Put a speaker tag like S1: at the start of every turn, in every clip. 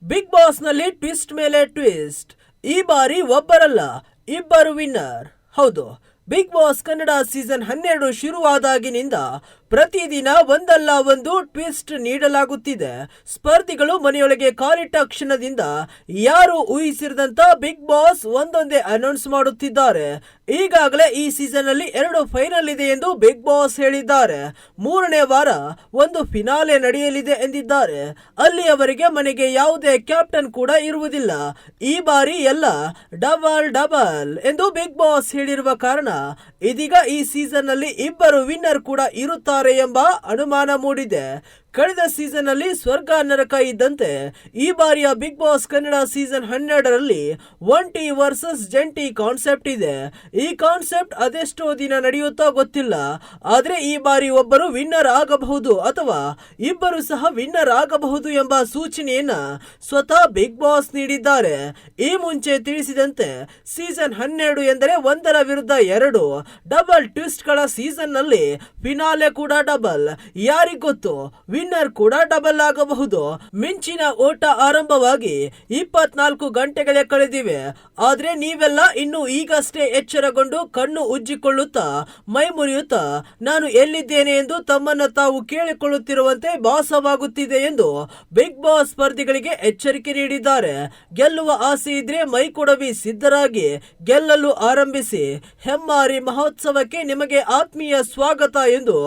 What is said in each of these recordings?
S1: Big boss ನಲ್ಲಿ twist ಮೇಲೆ twist. ಈ ಬಾರಿ ಒಬ್ಬರಲ್ಲ, ಇಬ್ಬರು ವಿನ್ನರ್. ಹೌದು, ಬಿಗ್ ಬಾಸ್ ಕನ್ನಡ ಸೀಸನ್ 12 ಶುರುವಾದಾಗಿನಿಂದ ಪ್ರತಿದಿನ ಒಂದಲ್ಲ ಒಂದು ಟ್ವಿಸ್ಟ್ ನೀಡಲಾಗುತ್ತಿದೆ. ಸ್ಪರ್ಧಿಗಳು ಮನೆಯೊಳಗೆ ಕಾಲಿಟ್ಟ ಕ್ಷಣದಿಂದ ಯಾರು ಊಹಿಸಿರದಂತ ಬಿಗ್ ಬಾಸ್ ಒಂದೊಂದೇ ಅನೌನ್ಸ್ ಮಾಡುತ್ತಿದ್ದಾರೆ. ಈಗಾಗಲೇ ಈ ಸೀಸನ್ ಅಲ್ಲಿ 2 ಫೈನಲ್ ಇದೆ ಎಂದು ಬಿಗ್ ಬಾಸ್ ಹೇಳಿದ್ದಾರೆ. 3ನೇ ವಾರ ಒಂದು ಫಿನಾಲೆ ನಡೆಯಲಿದೆ ಎಂದಿದ್ದಾರೆ. ಅಲ್ಲಿಯವರೆಗೆ ಮನೆಗೆ ಯಾವುದೇ ಕ್ಯಾಪ್ಟನ್ ಕೂಡ ಇರುವುದಿಲ್ಲ. ಈ ಬಾರಿ ಎಲ್ಲ ಡಬಲ್ ಎಂದು ಬಿಗ್ ಬಾಸ್ ಹೇಳಿರುವ ಕಾರಣ ಇದೀಗ ಈ ಸೀಸನ್ ನಲ್ಲಿ ಇಬ್ಬರು ವಿನ್ನರ್ ಕೂಡ ಇರುತ್ತಾರೆ ಎಂಬ ಅನುಮಾನ ಮೂಡಿದೆ. ಕಳೆದ ಸೀಸನ್ ಅಲ್ಲಿ ಸ್ವರ್ಗ ನರಕ ಇದ್ದಂತೆ ಈ ಬಾರಿಯ ಬಿಗ್ ಬಾಸ್ ಕನ್ನಡ ಸೀಸನ್ 12ರಲ್ಲಿ ಒಂಟಿ ವರ್ಸಸ್ ಜಂಟಿ ಕಾನ್ಸೆಪ್ಟ್ ಇದೆ. ಈ ಕಾನ್ಸೆಪ್ಟ್ ಅದೆಷ್ಟೋ ದಿನ ನಡೆಯುತ್ತಾ ಗೊತ್ತಿಲ್ಲ. ಆದ್ರೆ ಈ ಬಾರಿ ಒಬ್ಬರು ವಿನ್ನರ್ ಆಗಬಹುದು ಅಥವಾ ಇಬ್ಬರು ಸಹ ವಿನ್ನರ್ ಆಗಬಹುದು ಎಂಬ ಸೂಚನೆಯನ್ನ ಸ್ವತಃ ಬಿಗ್ ಬಾಸ್ ನೀಡಿದ್ದಾರೆ. ಈ ಮುಂಚೆ ತಿಳಿಸಿದಂತೆ ಸೀಸನ್ 12 ಎಂದರೆ 1ರ ವಿರುದ್ಧ 2 ಡಬಲ್ ಟ್ವಿಸ್ಟ್ ಗಳ ಸೀಸನ್ ನಲ್ಲಿ ಫಿನಾಲೆ ಕೂಡ ಡಬಲ್. ಯಾರಿಗೊತ್ತು, ವಿನ್ನರ್ ಕೂಡ ಡಬಲ್ ಆಗಬಹುದು. ಮಿಂಚಿನ ಓಟ ಆರಂಭವಾಗಿ 24 ಗಂಟೆಗಳೇ ಕಳೆದಿವೆ. ಆದ್ರೆ ನೀವೆಲ್ಲ ಇನ್ನು ಈಗಷ್ಟೇ ಎಚ್ಚರಗೊಂಡು ಕಣ್ಣು ಉಜ್ಜಿಕೊಳ್ಳುತ್ತಾ ಮೈ ಮುರಿಯುತ್ತಾ ನಾನು ಎಲ್ಲಿದ್ದೇನೆ ಎಂದು ತಮ್ಮನ್ನ ತಾವು ಕೇಳಿಕೊಳ್ಳುತ್ತಿರುವಂತೆ ಭಾಸವಾಗುತ್ತಿದೆ ಎಂದು ಬಿಗ್ ಬಾಸ್ ಸ್ಪರ್ಧಿಗಳಿಗೆ ಎಚ್ಚರಿಕೆ ನೀಡಿದ್ದಾರೆ. ಗೆಲ್ಲುವ ಆಸೆ ಇದ್ರೆ ಮೈ ಕೊಡವಿ ಸಿದ್ಧರಾಗಿ ಗೆಲ್ಲಲು ಆರಂಭಿಸಿ. ಹೆಮ್ಮಾರಿ ಮಹೋತ್ಸವಕ್ಕೆ ನಿಮಗೆ ಆತ್ಮೀಯ ಸ್ವಾಗತ ಎಂದು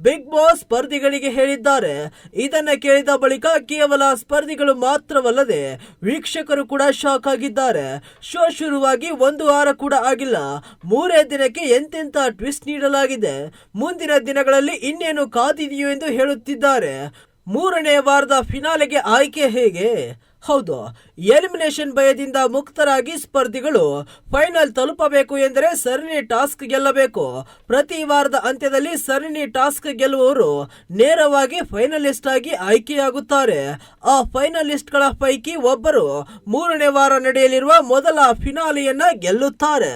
S1: ಬಿಗ್ ಬಾಸ್ ಸ್ಪರ್ಧಿಗಳಿಗೆ ಹೇಳಿದ್ದಾರೆ. ಇದನ್ನ ಕೇಳಿದ ಬಳಿಕ ಕೇವಲ ಸ್ಪರ್ಧಿಗಳು ಮಾತ್ರವಲ್ಲದೆ ವೀಕ್ಷಕರು ಕೂಡ ಶಾಕ್ ಆಗಿದ್ದಾರೆ. ಶೋ ಶುರುವಾಗಿ 1 ವಾರ ಕೂಡ ಆಗಿಲ್ಲ, 3 ದಿನಕ್ಕೆ ಎಂತೆಂತ ಟ್ವಿಸ್ಟ್ ನೀಡಲಾಗಿದೆ. ಮುಂದಿನ ದಿನಗಳಲ್ಲಿ ಇನ್ನೇನು ಕಾದಿದೆಯೋ ಎಂದು ಹೇಳುತ್ತಿದ್ದಾರೆ. 3ನೇ ವಾರದ ಫಿನಾಲೆಗೆ ಆಯ್ಕೆ ಹೇಗೆ? ಹೌದು, ಎಲಿಮಿನೇಷನ್ ಭಯದಿಂದ ಮುಕ್ತರಾಗಿ ಸ್ಪರ್ಧಿಗಳು ಫೈನಲ್ ತಲುಪಬೇಕು ಎಂದರೆ ಸರಣಿ ಟಾಸ್ಕ್ ಗೆಲ್ಲಬೇಕು. ಪ್ರತಿ ವಾರದ ಅಂತ್ಯದಲ್ಲಿ ಸರಣಿ ಟಾಸ್ಕ್ ಗೆಲ್ಲುವವರು ನೇರವಾಗಿ ಫೈನಲಿಸ್ಟ್ ಆಗಿ ಆಯ್ಕೆಯಾಗುತ್ತಾರೆ. ಆ ಫೈನಲಿಸ್ಟ್ ಗಳ ಪೈಕಿ ಒಬ್ಬರು 3ನೇ ವಾರ ನಡೆಯಲಿರುವ ಮೊದಲ ಫಿನಾಲೆಯನ್ನ ಗೆಲ್ಲುತ್ತಾರೆ.